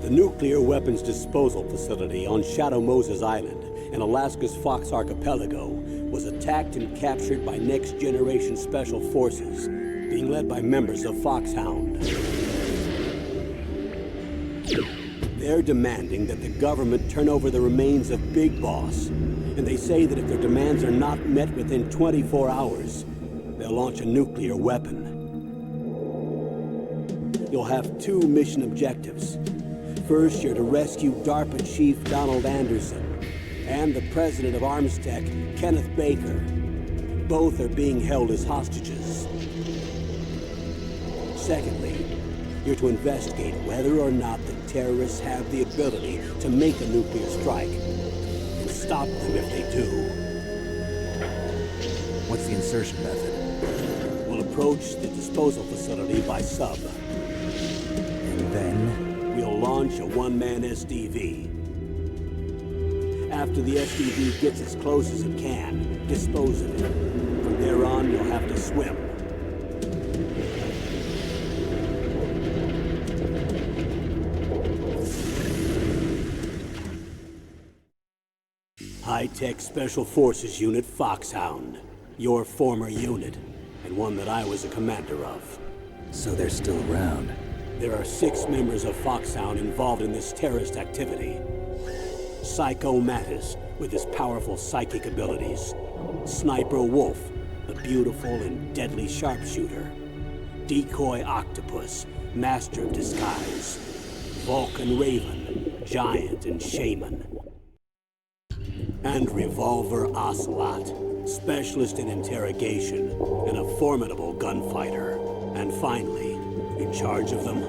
The nuclear weapons disposal facility on Shadow Moses Island in Alaska's Fox Archipelago was attacked and captured by next-generation special forces, being led by members of FOXHOUND. They're demanding that the government turn over the remains of Big Boss, and they say that if their demands are not met within 24 hours, they'll launch a nuclear weapon. You'll have two mission objectives. First, you're to rescue DARPA Chief Donald Anderson and the president of ArmsTech, Kenneth Baker. Both are being held as hostages. Secondly, you're to investigate whether or not the terrorists have the ability to make a nuclear strike, and stop them if they do. What's the insertion method? We'll approach the disposal facility by sub. And then? We'll launch a one-man SDV. After the SDV gets as close as it can, dispose of it. From there on, you'll have to swim. High-Tech Special Forces Unit FOXHOUND. Your former unit, and one that I was a commander of. So they're still around. There are 6 members of FOXHOUND involved in this terrorist activity. Psycho Mattis, with his powerful psychic abilities. Sniper Wolf, the beautiful and deadly sharpshooter. Decoy Octopus, master of disguise. Vulcan Raven, giant and shaman. And Revolver Ocelot, specialist in interrogation and a formidable gunfighter. And finally, in charge of them,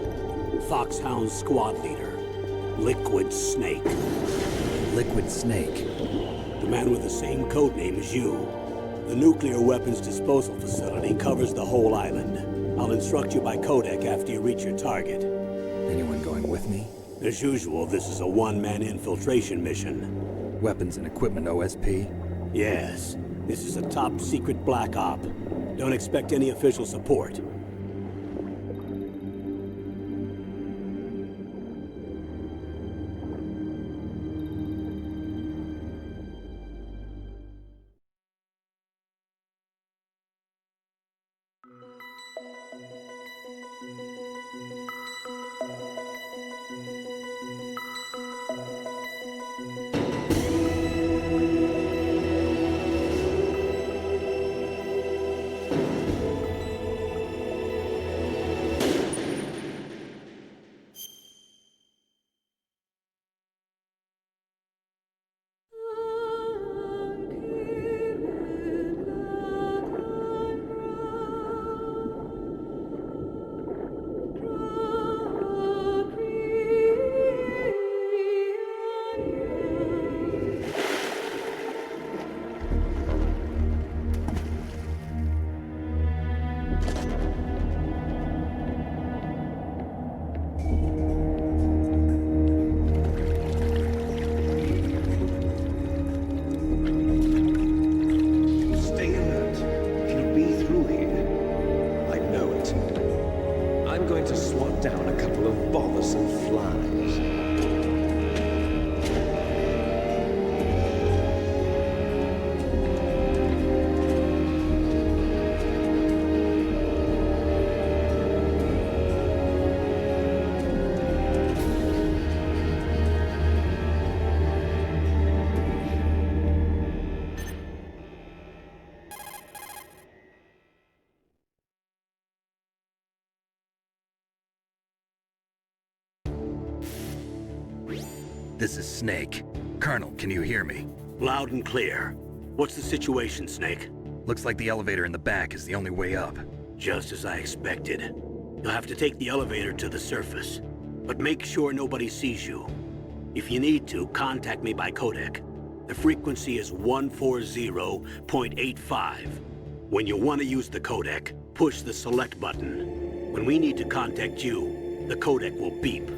FOXHOUND squad leader, Liquid Snake. Liquid Snake? The man with the same codename as you. The nuclear weapons disposal facility covers the whole island. I'll instruct you by codec after you reach your target. Anyone going with me? As usual, this is a one-man infiltration mission. Weapons and equipment OSP? Yes. This is a top-secret black op. Don't expect any official support. This is Snake. Colonel, can you hear me? Loud and clear. What's the situation, Snake? Looks like the elevator in the back is the only way up. Just as I expected. You'll have to take the elevator to the surface. But make sure nobody sees you. If you need to, contact me by codec. The frequency is 140.85. When you want to use the codec, push the select button. When we need to contact you, the codec will beep.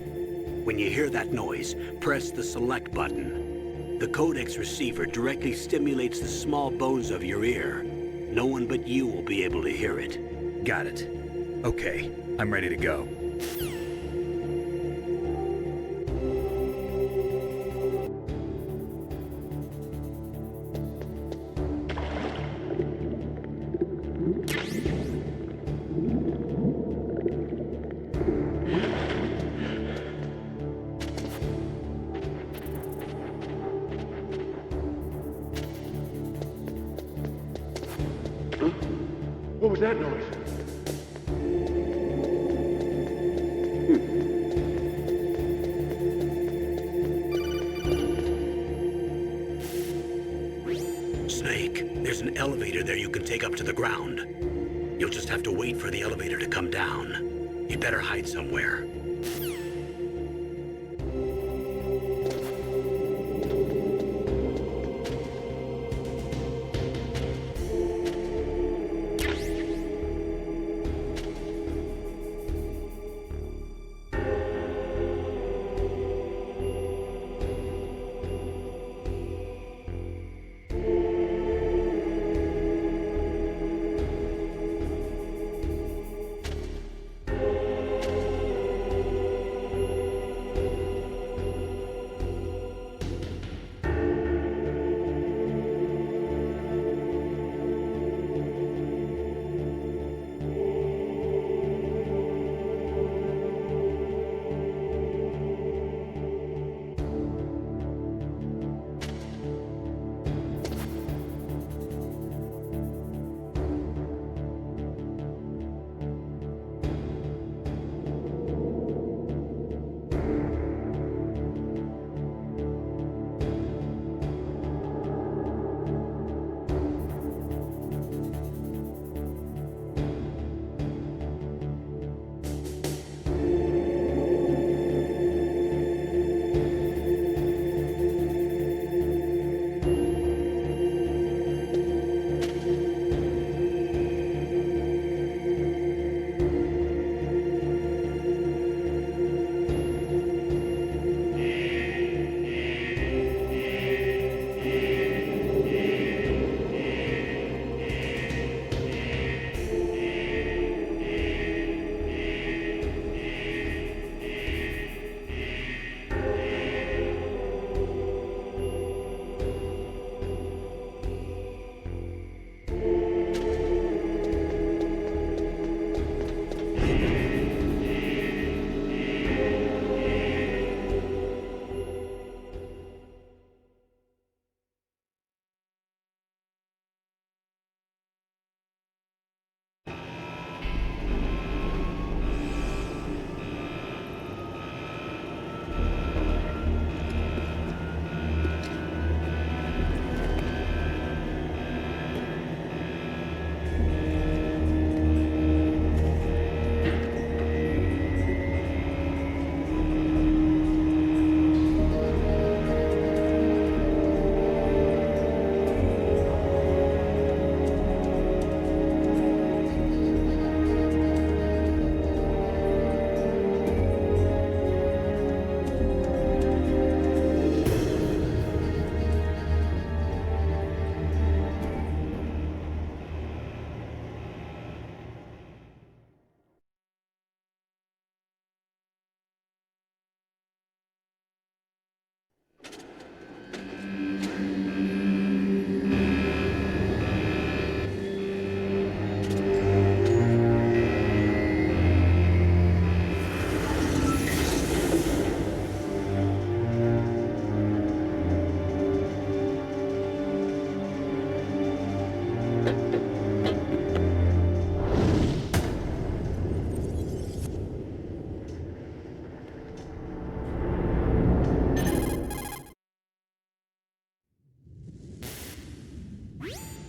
When you hear that noise, press the select button. The codec's receiver directly stimulates the small bones of your ear. No one but you will be able to hear it. Got it. Okay, I'm ready to go. What was that noise? Snake, there's an elevator there you can take up to the ground. You'll just have to wait for the elevator to come down. You'd better hide somewhere.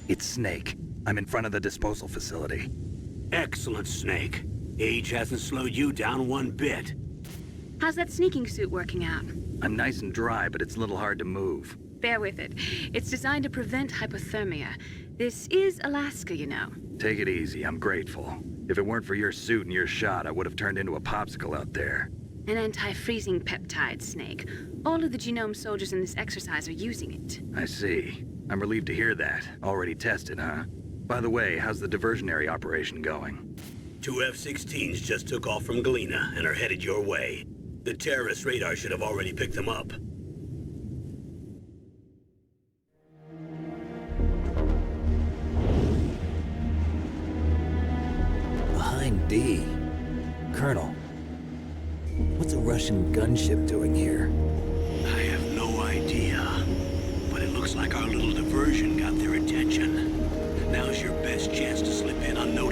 It's Snake. I'm in front of the disposal facility. Excellent, Snake. Age hasn't slowed you down one bit. How's that sneaking suit working out? I'm nice and dry, but it's a little hard to move. Bear with it. It's designed to prevent hypothermia. This is Alaska, you know. Take it easy, I'm grateful. If it weren't for your suit and your shot, I would have turned into a popsicle out there. An anti-freezing peptide, Snake. All of the genome soldiers in this exercise are using it. I see. I'm relieved to hear that. Already tested, huh? By the way, how's the diversionary operation going? 2 F-16s just took off from Galena and are headed your way. The terrorist radar should have already picked them up. Behind D. Colonel, what's a Russian gunship doing here? I have no idea. But it looks like our little diversion got their attention. Now's your best chance to slip in unnoticed.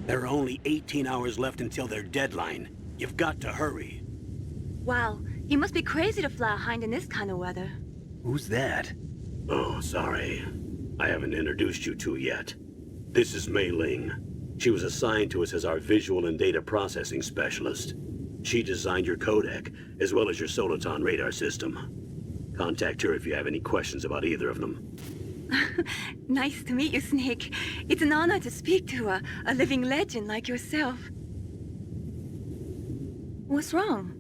There are only 18 hours left until their deadline. You've got to hurry. Wow, you must be crazy to fly a hind in this kind of weather. Who's that? Oh, sorry. I haven't introduced you to yet. This is Mei Ling. She was assigned to us as our visual and data processing specialist. She designed your codec, as well as your Soliton radar system. Contact her if you have any questions about either of them. Nice to meet you, Snake. It's an honor to speak to a living legend like yourself. What's wrong?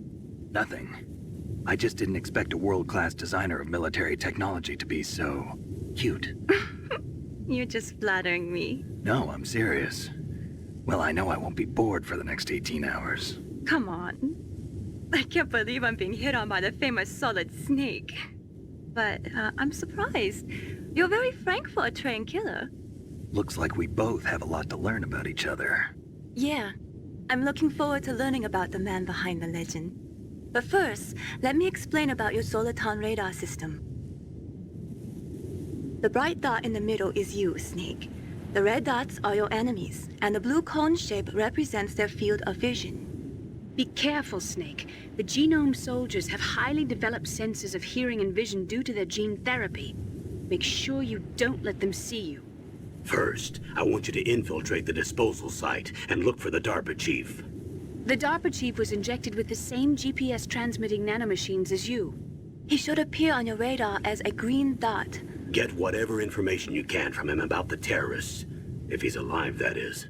Nothing. I just didn't expect a world-class designer of military technology to be so cute. You're just flattering me. No, I'm serious. Well, I know I won't be bored for the next 18 hours. Come on. I can't believe I'm being hit on by the famous Solid Snake. But I'm surprised. You're very frank for a trained killer. Looks like we both have a lot to learn about each other. Yeah. I'm looking forward to learning about the man behind the legend. But first, let me explain about your Soliton radar system. The bright dot in the middle is you, Snake. The red dots are your enemies, and the blue cone shape represents their field of vision. Be careful, Snake. The genome soldiers have highly developed senses of hearing and vision due to their gene therapy. Make sure you don't let them see you. First, I want you to infiltrate the disposal site and look for the DARPA chief. The DARPA chief was injected with the same GPS transmitting nanomachines as you. He should appear on your radar as a green dot. Get whatever information you can from him about the terrorists. If he's alive, that is.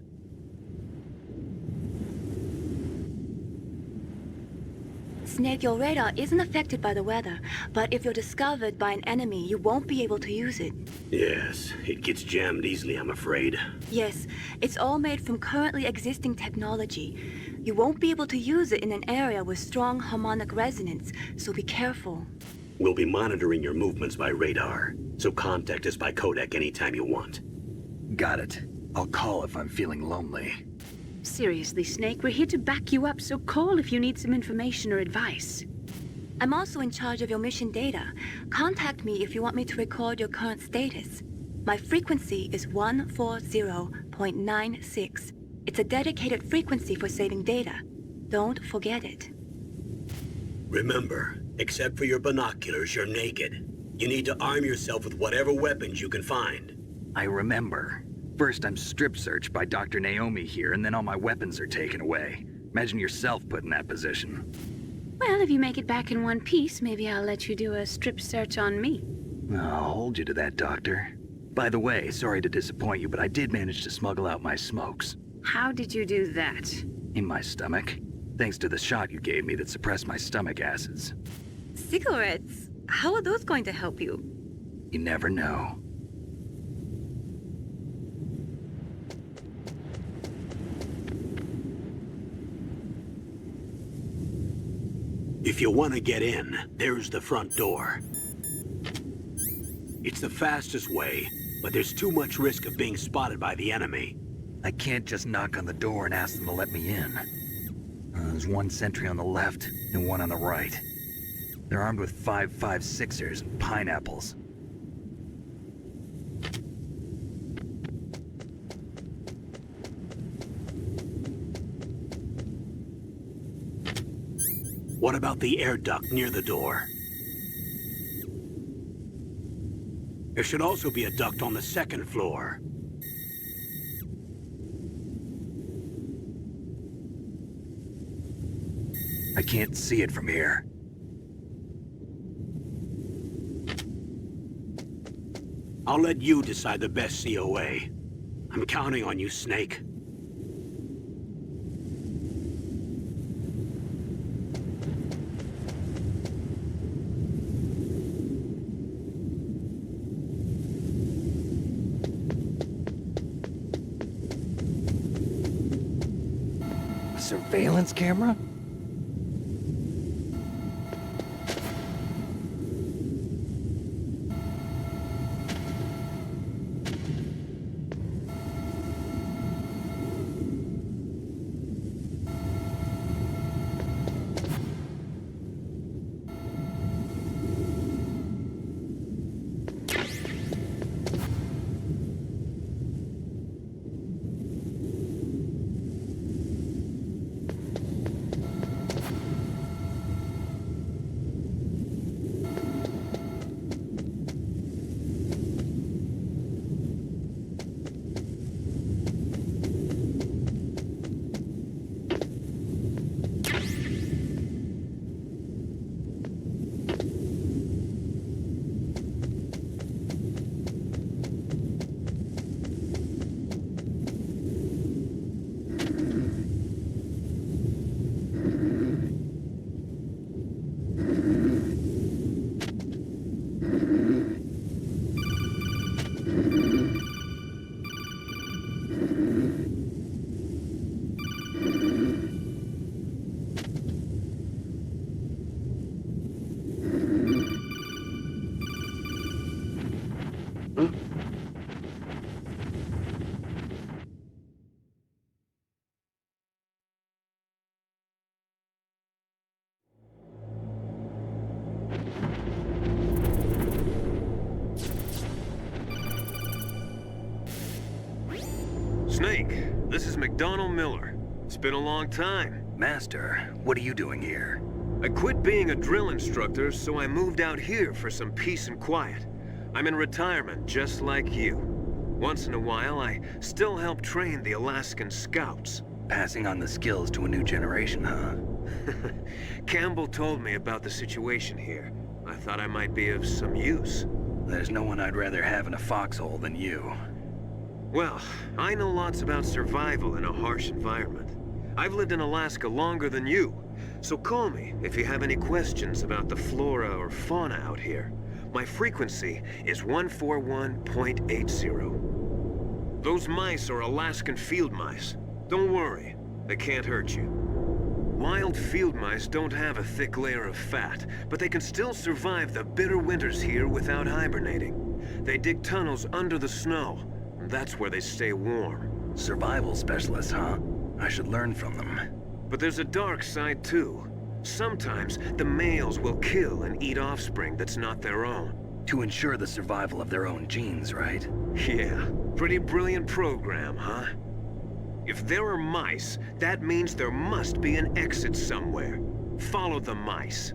Snake, your radar isn't affected by the weather, but if you're discovered by an enemy, you won't be able to use it. Yes, it gets jammed easily, I'm afraid. Yes, it's all made from currently existing technology. You won't be able to use it in an area with strong harmonic resonance, so be careful. We'll be monitoring your movements by radar, so contact us by codec anytime you want. Got it. I'll call if I'm feeling lonely. Seriously, Snake, we're here to back you up, so call if you need some information or advice. I'm also in charge of your mission data. Contact me if you want me to record your current status. My frequency is 140.96. It's a dedicated frequency for saving data. Don't forget it. Remember, except for your binoculars, you're naked. You need to arm yourself with whatever weapons you can find. I remember. First, I'm strip searched by Dr. Naomi here, and then all my weapons are taken away. Imagine yourself put in that position. Well, if you make it back in one piece, maybe I'll let you do a strip search on me. I'll hold you to that, Doctor. By the way, sorry to disappoint you, but I did manage to smuggle out my smokes. How did you do that? In my stomach. Thanks to the shot you gave me that suppressed my stomach acids. Cigarettes? How are those going to help you? You never know. If you want to get in, there's the front door. It's the fastest way, but there's too much risk of being spotted by the enemy. I can't just knock on the door and ask them to let me in. There's one sentry on the left and one on the right. They're armed with 5.56ers and pineapples. What about the air duct near the door? There should also be a duct on the second floor. I can't see it from here. I'll let you decide the best COA. I'm counting on you, Snake. Surveillance camera? Snake, this is McDonald Miller. It's been a long time. Master, what are you doing here? I quit being a drill instructor, so I moved out here for some peace and quiet. I'm in retirement, just like you. Once in a while, I still help train the Alaskan Scouts. Passing on the skills to a new generation, huh? Campbell told me about the situation here. I thought I might be of some use. There's no one I'd rather have in a foxhole than you. Well, I know lots about survival in a harsh environment. I've lived in Alaska longer than you, so call me if you have any questions about the flora or fauna out here. My frequency is 141.80. Those mice are Alaskan field mice. Don't worry, they can't hurt you. Wild field mice don't have a thick layer of fat, but they can still survive the bitter winters here without hibernating. They dig tunnels under the snow, and that's where they stay warm. Survival specialists, huh? I should learn from them. But there's a dark side too. Sometimes the males will kill and eat offspring that's not their own. To ensure the survival of their own genes, right? Yeah, pretty brilliant program, huh? If there are mice, that means there must be an exit somewhere. Follow the mice.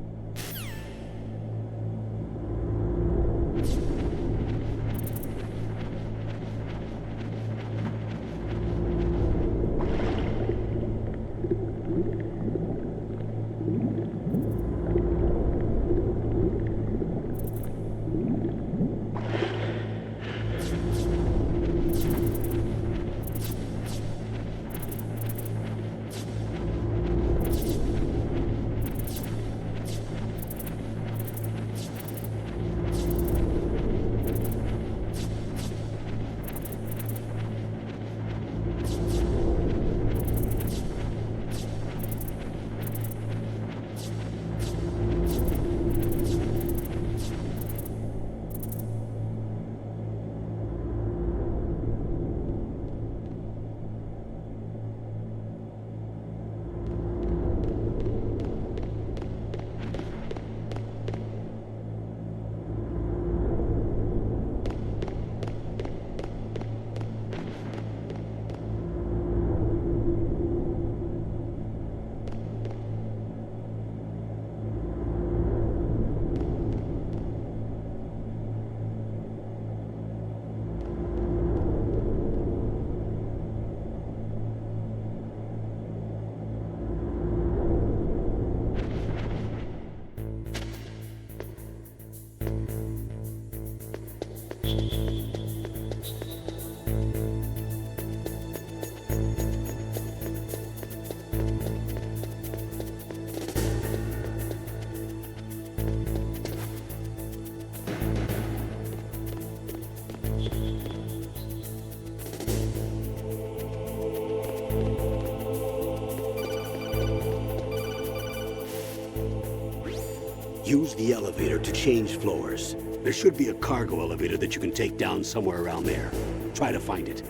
Use the elevator to change floors. There should be a cargo elevator that you can take down somewhere around there. Try to find it.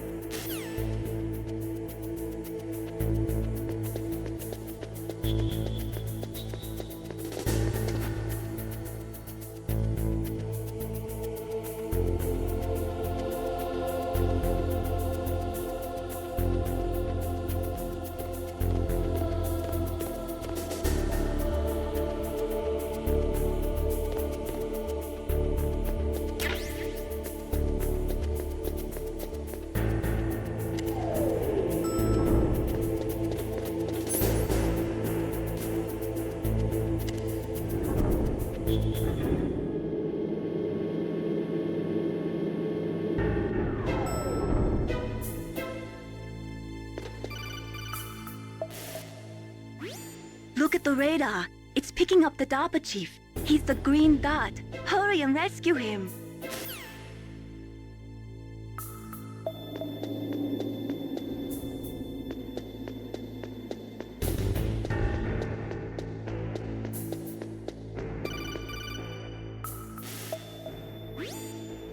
Look at the radar. It's picking up the DARPA chief. He's the green dot. Hurry and rescue him.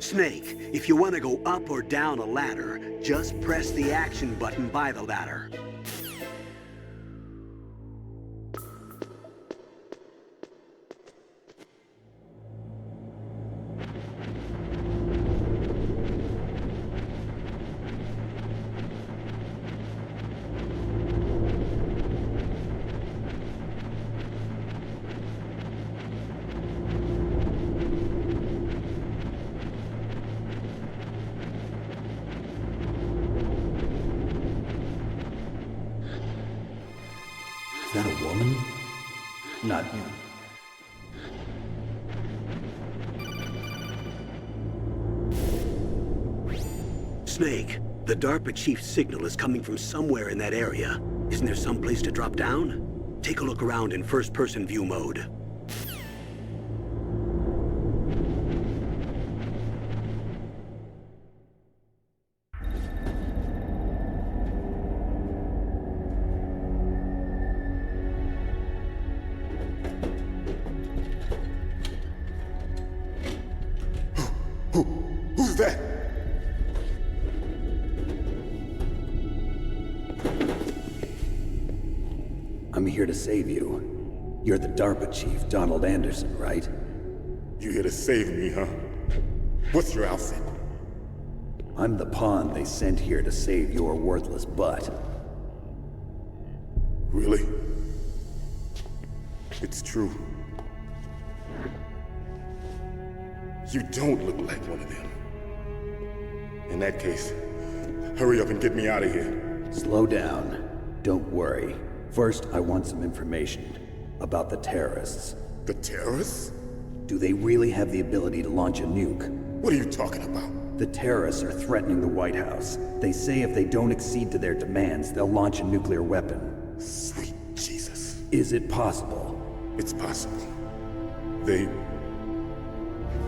Snake, if you want to go up or down a ladder, just press the action button by the ladder. woman? Not you. Snake, the DARPA chief's signal is coming from somewhere in that area. Isn't there some place to drop down? Take a look around in first-person view mode. Who's that? I'm here to save you. You're the DARPA chief, Donald Anderson, right? You here to save me, huh? What's your outfit? I'm the pawn they sent here to save your worthless butt. Really? It's true. You don't look like one of them. In that case, hurry up and get me out of here. Slow down. Don't worry. First, I want some information about the terrorists. The terrorists? Do they really have the ability to launch a nuke? What are you talking about? The terrorists are threatening the White House. They say if they don't accede to their demands, they'll launch a nuclear weapon. Sweet Jesus. Is it possible? It's possible. They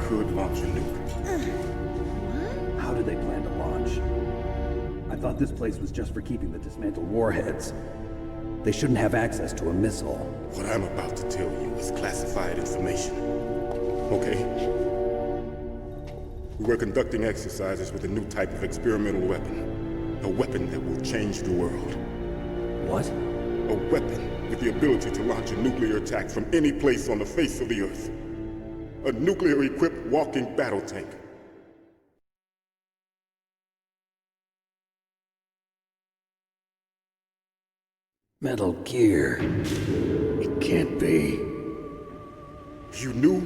could launch a nuke. How do they plan to launch? I thought this place was just for keeping the dismantled warheads. They shouldn't have access to a missile. What I'm about to tell you is classified information. Okay? We were conducting exercises with a new type of experimental weapon. A weapon that will change the world. What? A weapon with the ability to launch a nuclear attack from any place on the face of the Earth. A nuclear-equipped walking battle tank. Metal Gear. It can't be. You knew?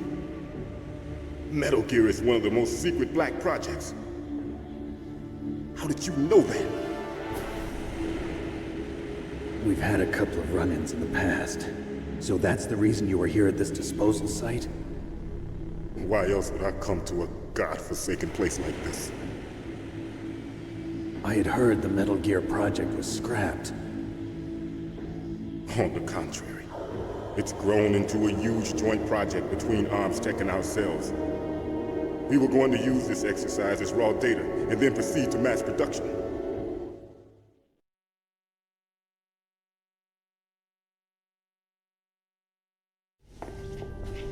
Metal Gear is one of the most secret black projects. How did you know that? We've had a couple of run-ins in the past. So that's the reason you were here at this disposal site? Why else would I come to a godforsaken place like this? I had heard the Metal Gear project was scrapped. On the contrary, it's grown into a huge joint project between Arms Tech and ourselves. We were going to use this exercise as raw data and then proceed to mass production.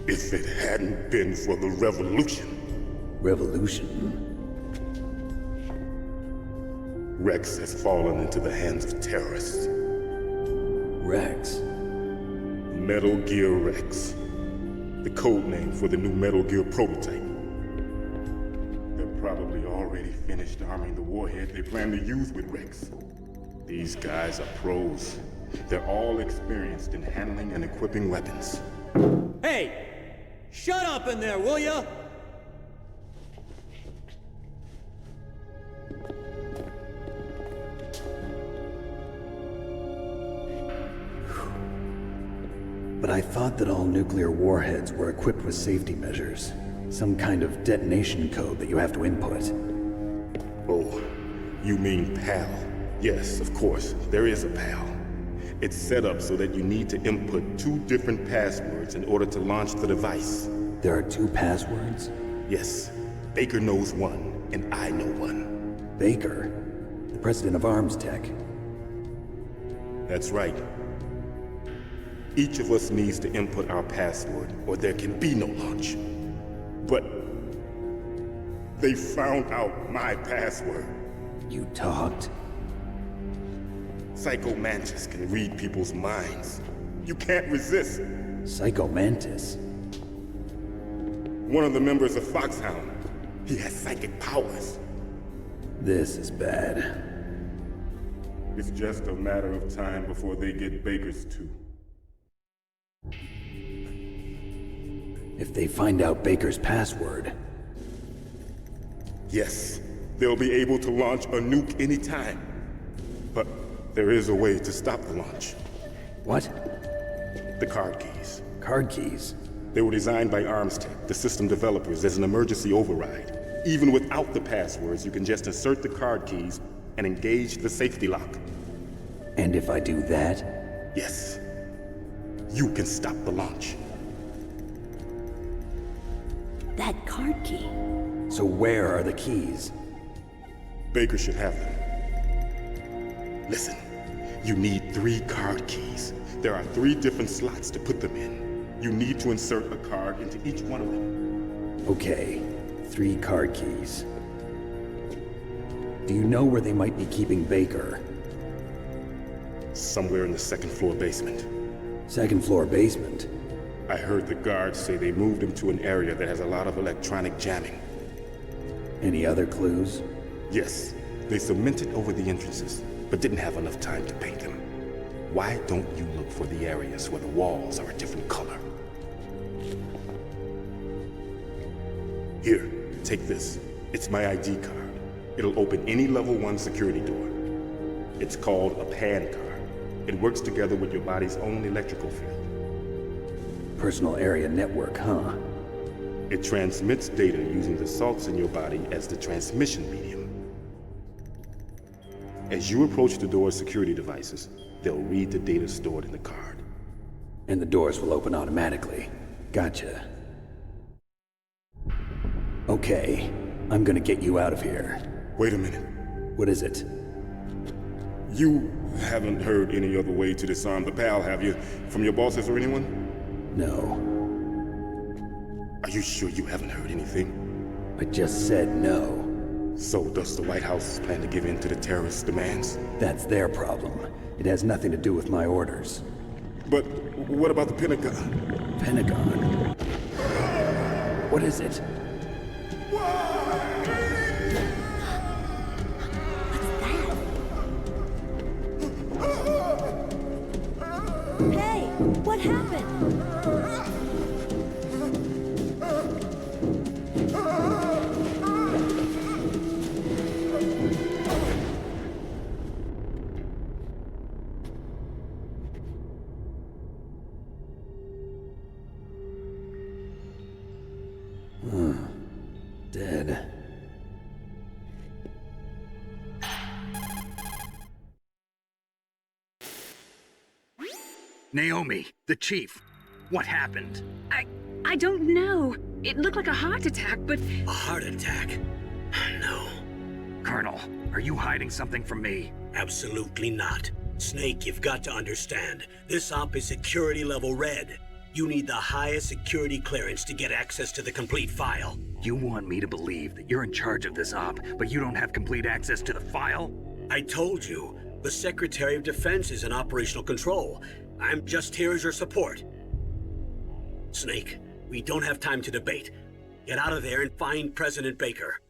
If it hadn't been for the revolution. Revolution? Rex has fallen into the hands of terrorists. Rex? Metal Gear Rex. The code name for the new Metal Gear prototype. They're probably already finished arming the warhead they plan to use with Rex. These guys are pros. They're all experienced in handling and equipping weapons. Hey! Shut up in there, will ya? But I thought that all nuclear warheads were equipped with safety measures. Some kind of detonation code that you have to input. Oh, you mean PAL? Yes, of course, there is a PAL. It's set up so that you need to input 2 different passwords in order to launch the device. There are 2 passwords? Yes, Baker knows one, and I know one. Baker? The president of Arms Tech? That's right. Each of us needs to input our password, or there can be no launch. But they found out my password. You talked? Psycho Mantis can read people's minds. You can't resist. Psycho Mantis? One of the members of FOXHOUND. He has psychic powers. This is bad. It's just a matter of time before they get Baker's too. If they find out Baker's password... Yes, they'll be able to launch a nuke anytime. But there is a way to stop the launch. What? The card keys. Card keys? They were designed by ArmsTech, the system developers, as an emergency override. Even without the passwords, you can just insert the card keys and engage the safety lock. And if I do that? Yes. You can stop the launch. That card key. So where are the keys? Baker should have them. Listen, you need 3 card keys. There are 3 different slots to put them in. You need to insert a card into each one of them. Okay, 3 card keys. Do you know where they might be keeping Baker? Somewhere in the 2nd floor basement. 2nd floor basement? I heard the guards say they moved him to an area that has a lot of electronic jamming. Any other clues? Yes, they cemented over the entrances, but didn't have enough time to paint them. Why don't you look for the areas where the walls are a different color? Here, take this. It's my ID card. It'll open any level 1 security door. It's called a PAN card. It works together with your body's own electrical field. Personal area network, huh? It transmits data using the salts in your body as the transmission medium. As you approach the door's security devices, they'll read the data stored in the card. And the doors will open automatically. Gotcha. Okay, I'm gonna get you out of here. Wait a minute. What is it? You haven't heard any other way to disarm the PAL, have you? From your bosses or anyone? No. Are you sure you haven't heard anything? I just said no. So does the White House plan to give in to the terrorists' demands? That's their problem. It has nothing to do with my orders. But what about the Pentagon? Pentagon? What is it? Hey, what happened? Dead. Naomi, the chief. What happened? I don't know. It looked like a heart attack, but... A heart attack? No. Colonel, are you hiding something from me? Absolutely not. Snake, you've got to understand. This op is security level red. You need the highest security clearance to get access to the complete file. You want me to believe that you're in charge of this op, but you don't have complete access to the file? I told you, the Secretary of Defense is in operational control. I'm just here as your support. Snake, we don't have time to debate. Get out of there and find President Baker.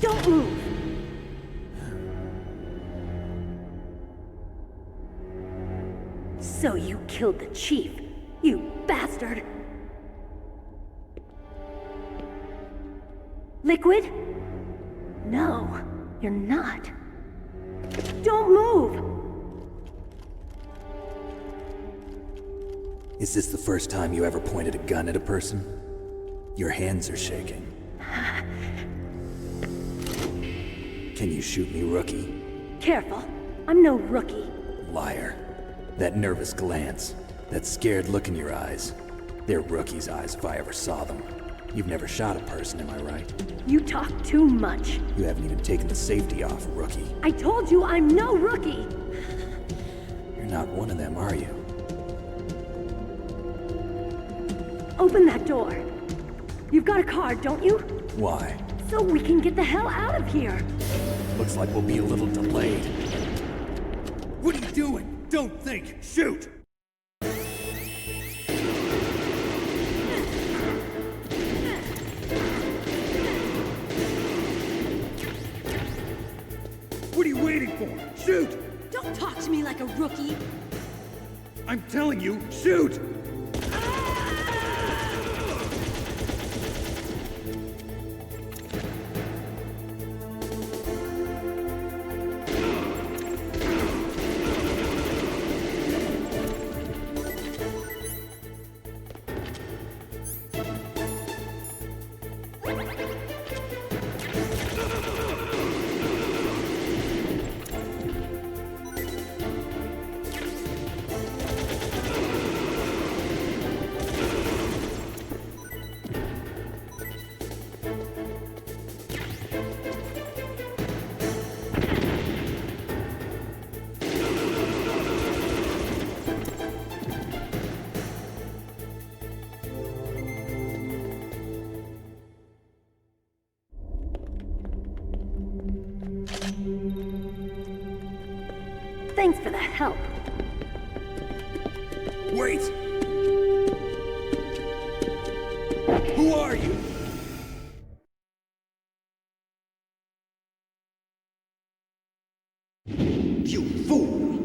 Don't move! So you killed the chief, you bastard! Liquid? No, you're not. Don't move! Is this the first time you ever pointed a gun at a person? Your hands are shaking. Can you shoot me, rookie? Careful, I'm no rookie. Liar. That nervous glance, that scared look in your eyes. They're rookie's eyes if I ever saw them. You've never shot a person, am I right? You talk too much. You haven't even taken the safety off, rookie. I told you I'm no rookie! You're not one of them, are you? Open that door. You've got a card, don't you? Why? So we can get the hell out of here. Looks like we'll be a little delayed. What are you doing? Don't think. Shoot! What are you waiting for? Shoot! Don't talk to me like a rookie. I'm telling you, shoot! Thanks for the help. Wait! Who are you? You fool!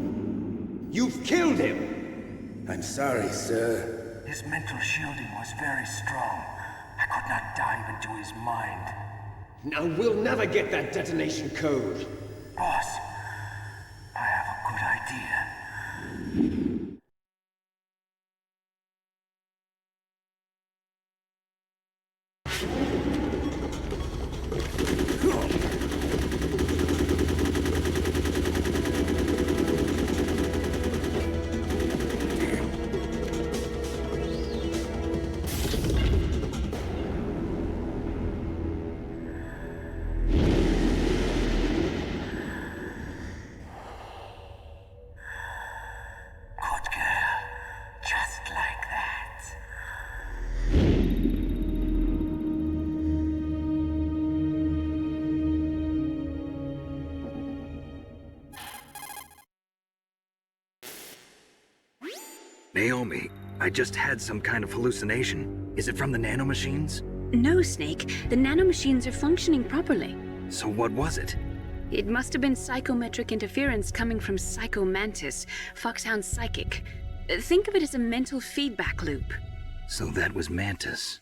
You've killed him! I'm sorry, sir. His mental shielding was very strong. I could not dive into his mind. Now we'll never get that detonation code. Boss, I have a good idea. Naomi, I just had some kind of hallucination. Is it from the nanomachines? No, Snake. The nanomachines are functioning properly. So what was it? It must have been psychometric interference coming from Psycho Mantis, FOXHOUND's psychic. Think of it as a mental feedback loop. So that was Mantis.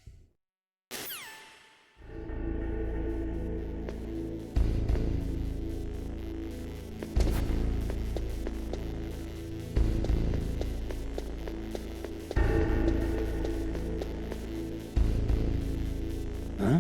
Huh?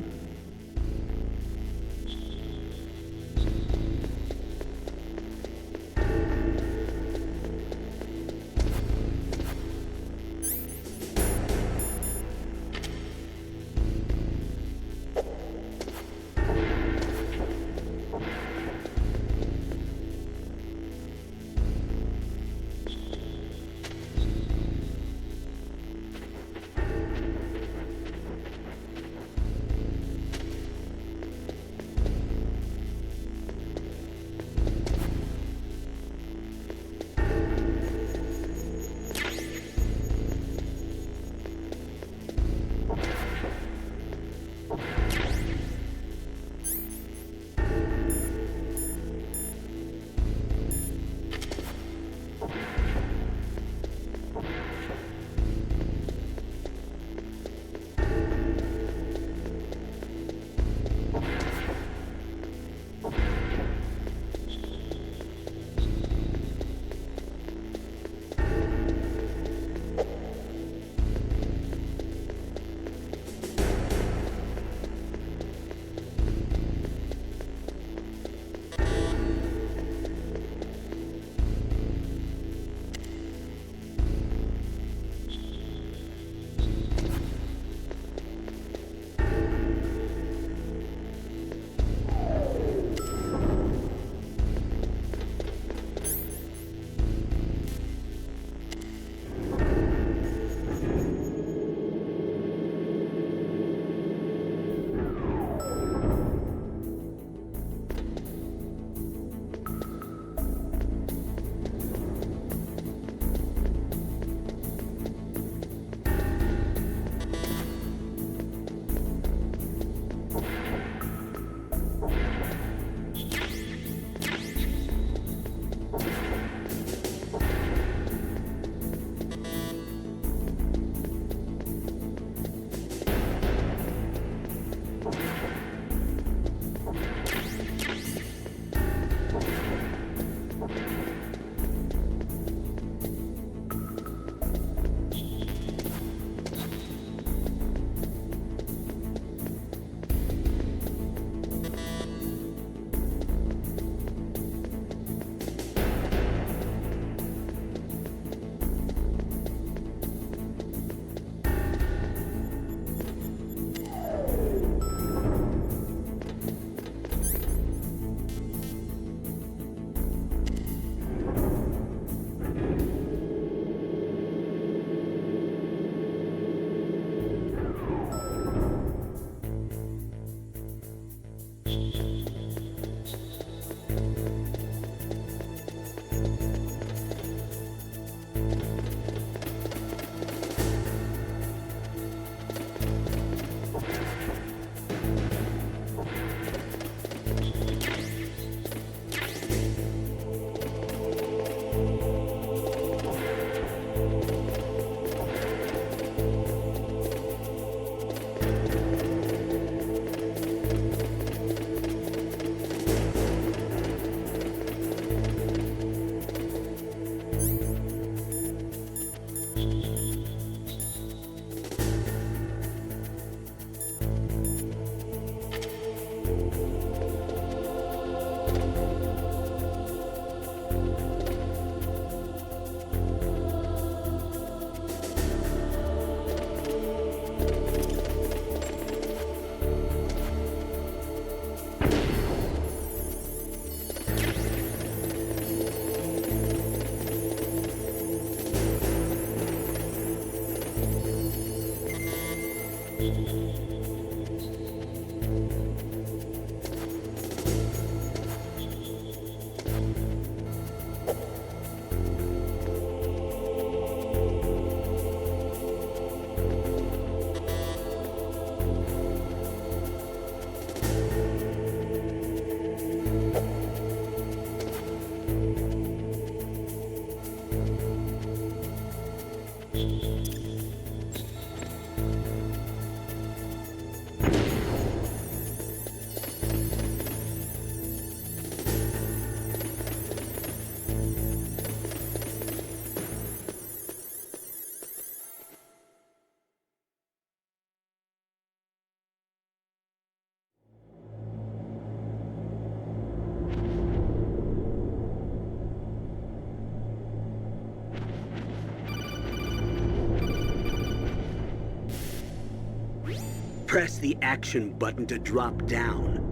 Press the action button to drop down.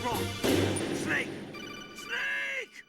wrong? Snake! Snake!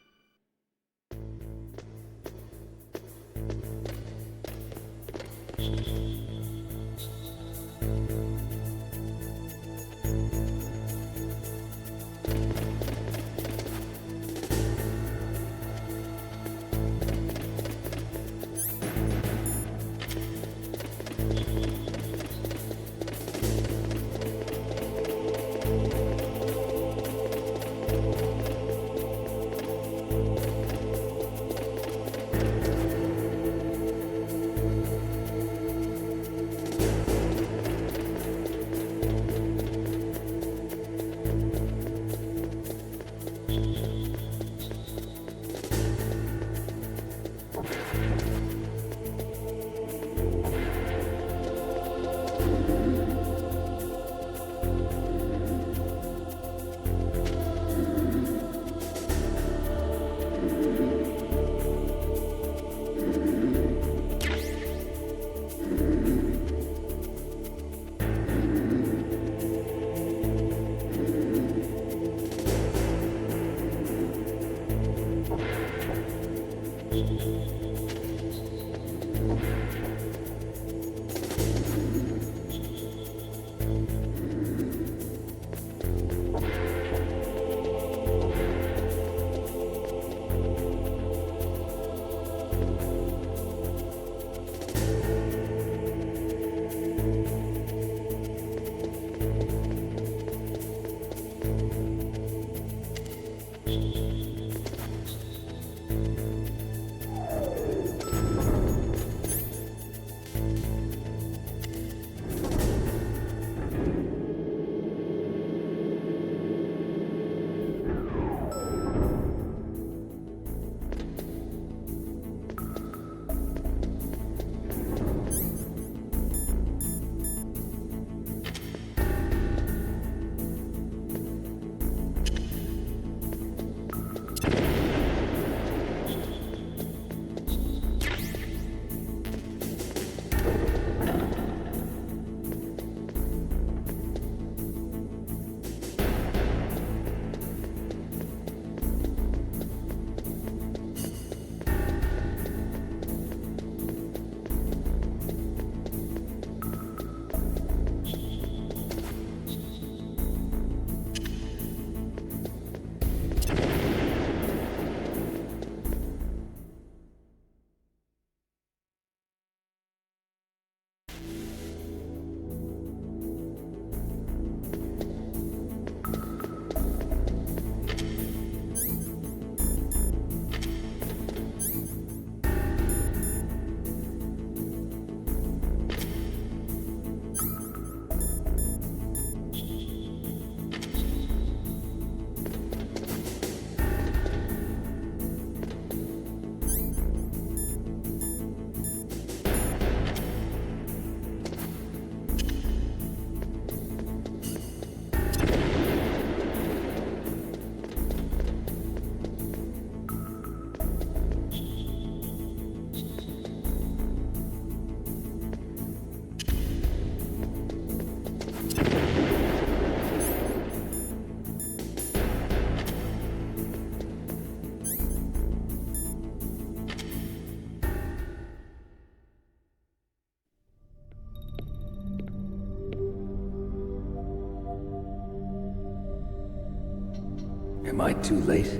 Am I too late?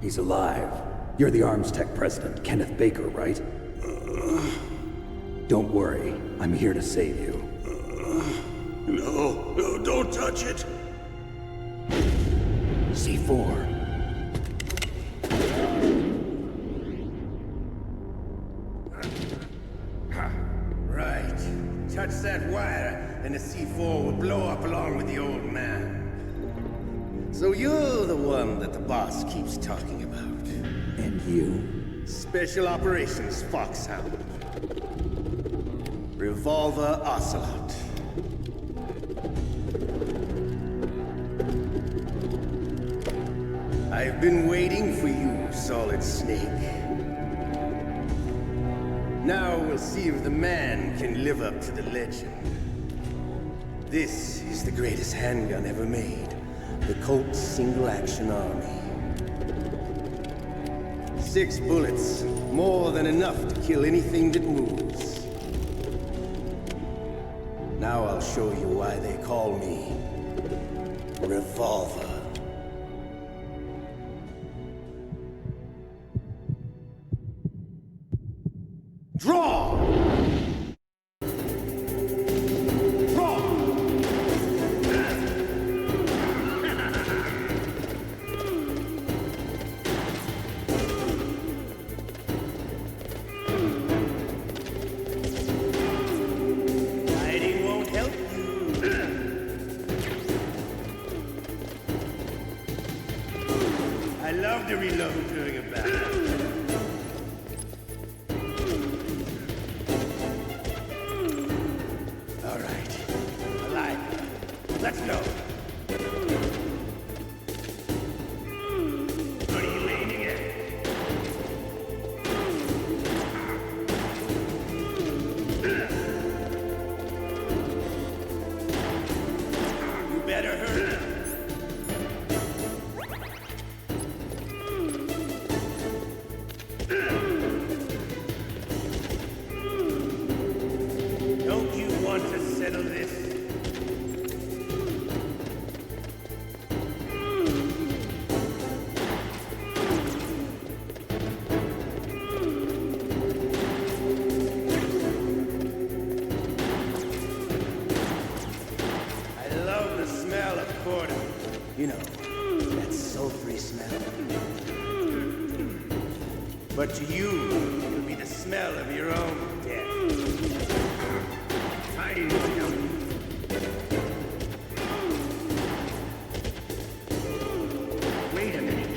He's alive. You're the Arms Tech president, Kenneth Baker, right? Don't worry. I'm here to save you. No, don't touch it! C4. Right. Touch that wire, and the C4 will blow up along with the old man. So you're the one that the boss keeps talking about. And you? Special Operations Foxhound. Revolver Ocelot. I've been waiting for you, Solid Snake. Now we'll see if the man can live up to the legend. This is the greatest handgun ever made. The Colt Single Action Army. 6 bullets, more than enough to kill anything that moves. Now I'll show you why they call me Revolver. Draw! To reload during a battle. All right, alive. Let's go. What are you aiming at? You better hurry. You know, that sulfury smell. But to you, it'll be the smell of your own death. Time to go. Wait a minute.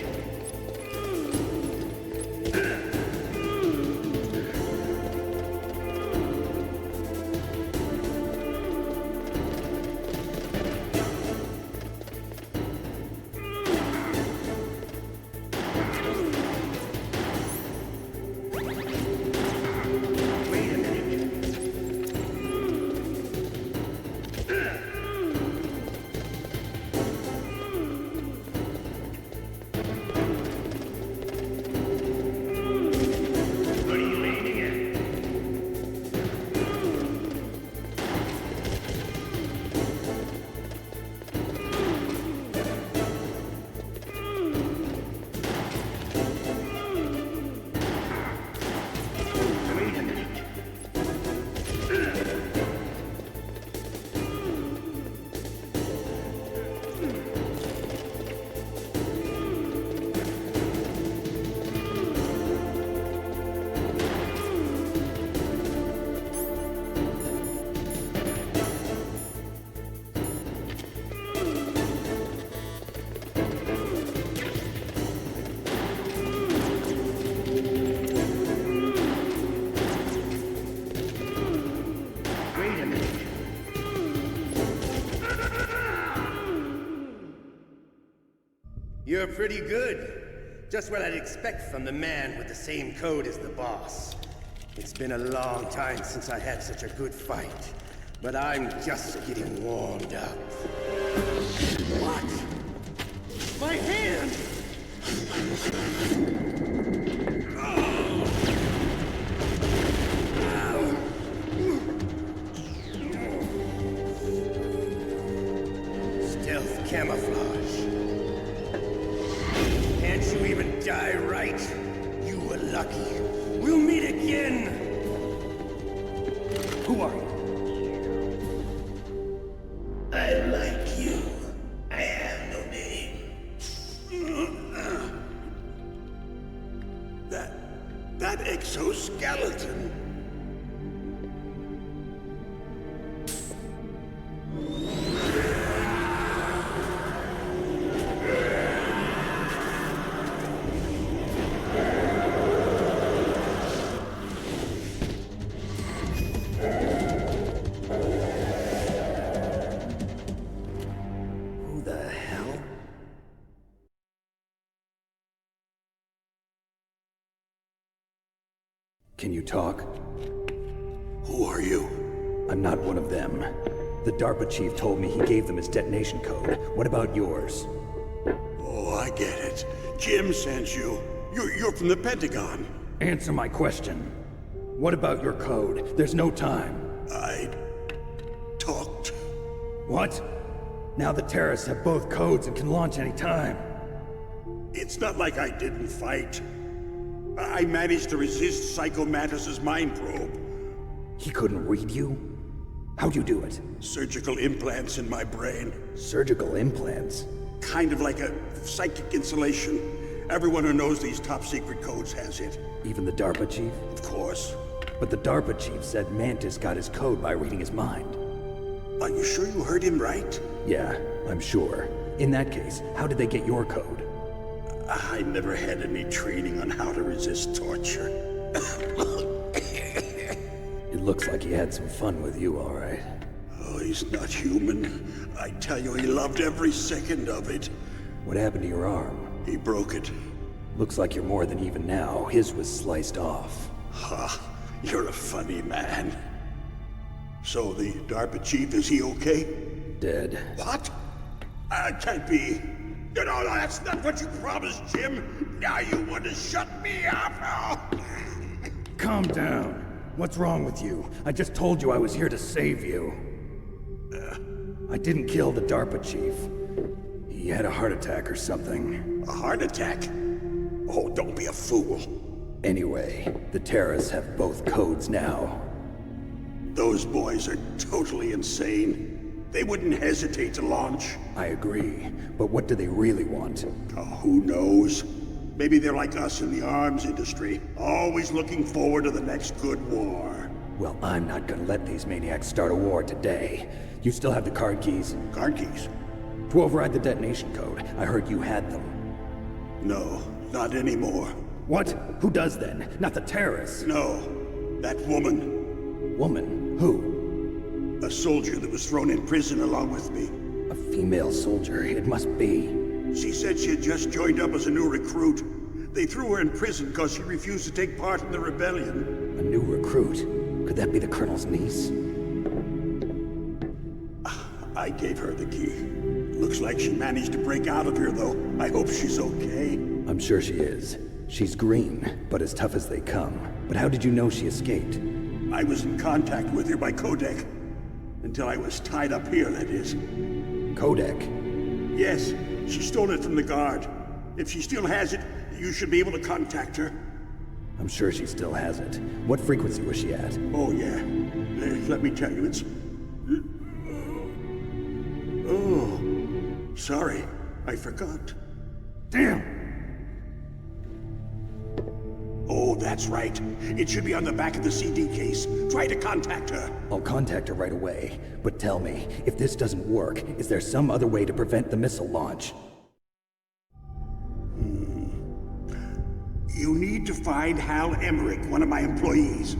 You're pretty good. Just what I'd expect from the man with the same code as the boss. It's been a long time since I had such a good fight, but I'm just getting warmed up. What? My hand! Stealth camouflage. Can't you even die right? You were lucky. We'll meet again! Who are you? I like you. I have no name. That exoskeleton. Can you talk? Who are you? I'm not one of them. The DARPA chief told me he gave them his detonation code. What about yours? Oh, I get it. Jim sent you. You're from the Pentagon. Answer my question. What about your code? There's no time. I talked. What? Now the terrorists have both codes and can launch any time. It's not like I didn't fight. I managed to resist Psycho Mantis's mind probe. He couldn't read you? How'd you do it? Surgical implants in my brain. Surgical implants? Kind of like a psychic insulation. Everyone who knows these top secret codes has it. Even the DARPA chief? Of course. But the DARPA chief said Mantis got his code by reading his mind. Are you sure you heard him right? Yeah, I'm sure. In that case, how did they get your code? I never had any training on how to resist torture. It looks like he had some fun with you, all right. Oh, he's not human. I tell you, he loved every second of it. What happened to your arm? He broke it. Looks like you're more than even now. His was sliced off. Ha, you're a funny man. So the DARPA chief, is he okay? Dead. What? Can't be. You know, that's not what you promised, Jim. Now you want to shut me up? Oh. Calm down. What's wrong with you? I just told you I was here to save you. I didn't kill the DARPA chief. He had a heart attack or something. A heart attack? Oh, don't be a fool. Anyway, the terrorists have both codes now. Those boys are totally insane. They wouldn't hesitate to launch. I agree, but what do they really want? Oh, who knows? Maybe they're like us in the arms industry, always looking forward to the next good war. Well, I'm not gonna let these maniacs start a war today. You still have the card keys? Card keys? To override the detonation code. I heard you had them. No, not anymore. What? Who does then? Not the terrorists? No, that woman. Woman? Who? A soldier that was thrown in prison along with me. A female soldier, it must be. She said she had just joined up as a new recruit. They threw her in prison because she refused to take part in the rebellion. A new recruit? Could that be the Colonel's niece? I gave her the key. Looks like she managed to break out of here, though. I hope she's okay. I'm sure she is. She's green, but as tough as they come. But how did you know she escaped? I was in contact with her by codec. Until I was tied up here, that is. Codec? Yes, she stole it from the guard. If she still has it, you should be able to contact her. I'm sure she still has it. What frequency was she at? Oh, yeah. Let me tell you, it's... Oh, sorry. I forgot. Damn! Oh, that's right. It should be on the back of the CD case. Try to contact her. I'll contact her right away. But tell me, if this doesn't work, is there some other way to prevent the missile launch? You need to find Hal Emmerich, one of my employees.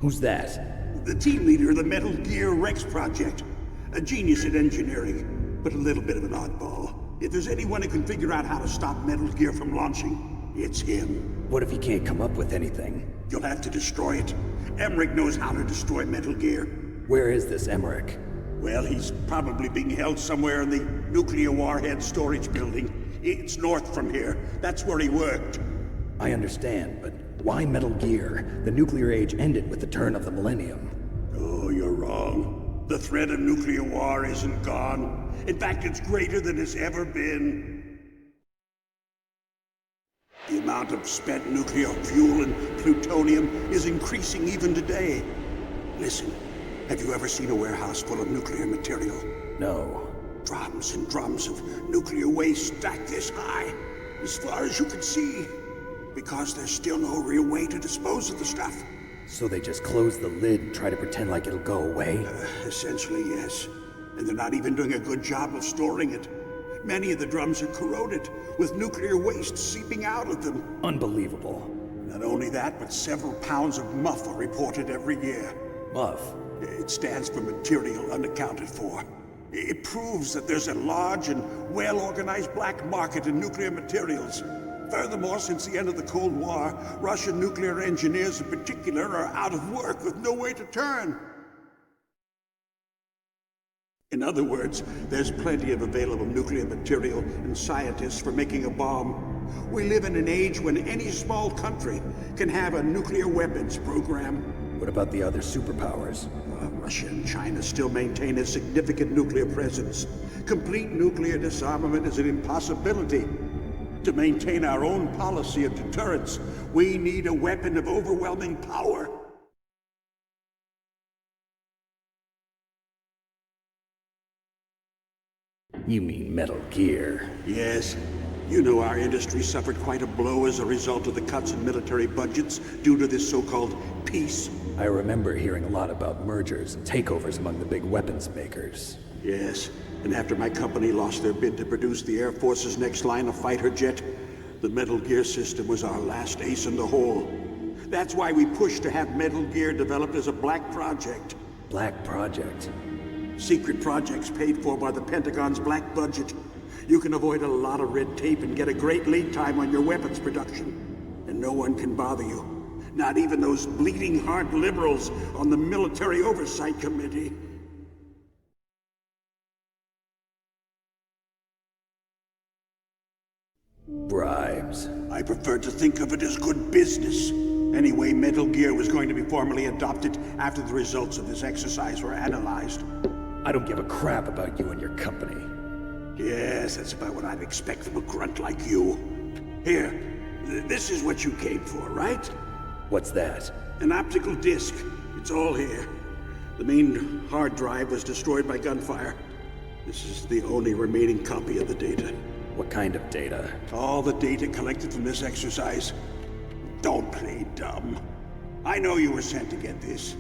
Who's that? The team leader of the Metal Gear Rex project. A genius at engineering, but a little bit of an oddball. If there's anyone who can figure out how to stop Metal Gear from launching, it's him. What if he can't come up with anything? You'll have to destroy it. Emmerich knows how to destroy Metal Gear. Where is this Emmerich? Well, he's probably being held somewhere in the nuclear warhead storage building. It's north from here. That's where he worked. I understand, but why Metal Gear? The nuclear age ended with the turn of the millennium. Oh, you're wrong. The threat of nuclear war isn't gone. In fact, it's greater than it's ever been. The amount of spent nuclear fuel and plutonium is increasing even today. Listen, have you ever seen a warehouse full of nuclear material? No. Drums and drums of nuclear waste stacked this high, as far as you can see. Because there's still no real way to dispose of the stuff. So they just close the lid and try to pretend like it'll go away? Essentially, yes. And they're not even doing a good job of storing it. Many of the drums are corroded, with nuclear waste seeping out of them. Unbelievable. Not only that, but several pounds of MUF are reported every year. MUF? It stands for material unaccounted for. It proves that there's a large and well-organized black market in nuclear materials. Furthermore, since the end of the Cold War, Russian nuclear engineers in particular are out of work with no way to turn. In other words, there's plenty of available nuclear material and scientists for making a bomb. We live in an age when any small country can have a nuclear weapons program. What about the other superpowers? Russia and China still maintain a significant nuclear presence. Complete nuclear disarmament is an impossibility. To maintain our own policy of deterrence, we need a weapon of overwhelming power. You mean Metal Gear? Yes. You know our industry suffered quite a blow as a result of the cuts in military budgets due to this so-called peace. I remember hearing a lot about mergers and takeovers among the big weapons makers. Yes, and after my company lost their bid to produce the Air Force's next line of fighter jet, the Metal Gear system was our last ace in the hole. That's why we pushed to have Metal Gear developed as a black project. Black project? Secret projects paid for by the Pentagon's black budget. You can avoid a lot of red tape and get a great lead time on your weapons production. And no one can bother you. Not even those bleeding heart liberals on the Military Oversight Committee. Bribes. I prefer to think of it as good business. Anyway, Metal Gear was going to be formally adopted after the results of this exercise were analyzed. I don't give a crap about you and your company. Yes, that's about what I'd expect from a grunt like you. Here, this is what you came for, right? What's that? An optical disc. It's all here. The main hard drive was destroyed by gunfire. This is the only remaining copy of the data. What kind of data? All the data collected from this exercise. Don't play dumb. I know you were sent to get this.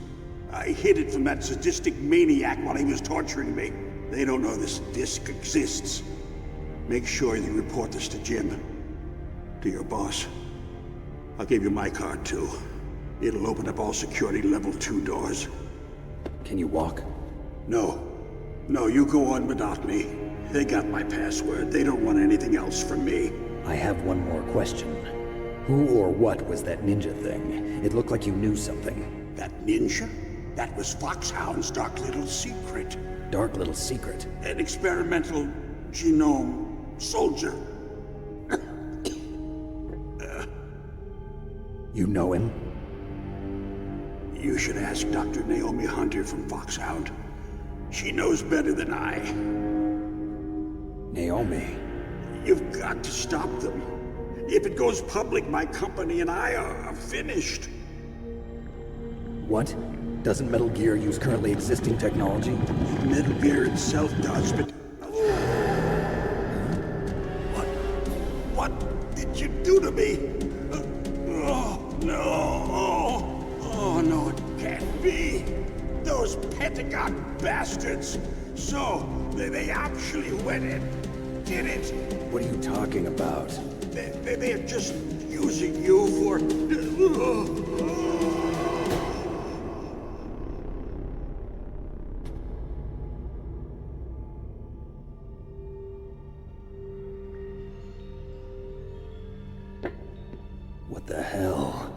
I hid it from that sadistic maniac while he was torturing me. They don't know this disc exists. Make sure you report this to Jim. To your boss. I'll give you my card, too. It'll open up all security level 2 doors. Can you walk? No. No, you go on without me. They got my password. They don't want anything else from me. I have one more question. Who or what was that ninja thing? It looked like you knew something. That ninja? That was FOXHOUND's dark little secret. Dark little secret? An experimental genome soldier. You know him? You should ask Dr. Naomi Hunter from FOXHOUND. She knows better than I. Naomi? You've got to stop them. If it goes public, my company and I are finished. What? Doesn't Metal Gear use currently existing technology? Metal Gear itself does, but... What did you do to me? Oh, no. Oh, no, it can't be. Those Pentagon bastards. So, they actually went and did it. What are you talking about? They're just using you for... What the hell?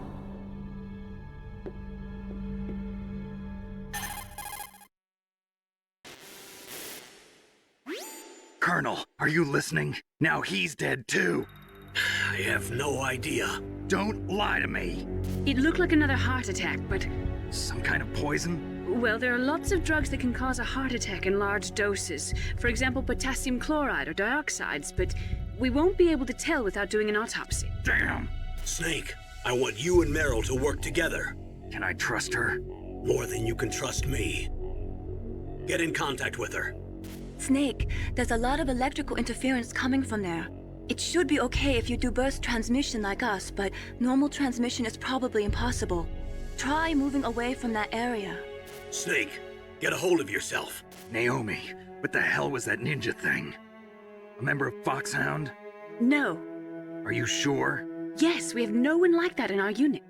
Colonel, are you listening? Now he's dead too. I have no idea. Don't lie to me. It looked like another heart attack, but... Some kind of poison? Well, there are lots of drugs that can cause a heart attack in large doses. For example, potassium chloride or dioxides, but we won't be able to tell without doing an autopsy. Damn! Snake, I want you and Meryl to work together. Can I trust her? More than you can trust me. Get in contact with her. Snake, there's a lot of electrical interference coming from there. It should be okay if you do burst transmission like us, but normal transmission is probably impossible. Try moving away from that area. Snake, get a hold of yourself. Naomi, what the hell was that ninja thing? A member of FOXHOUND? No. Are you sure? Yes, we have no one like that in our unit.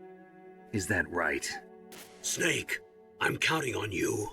Is that right? Snake, I'm counting on you.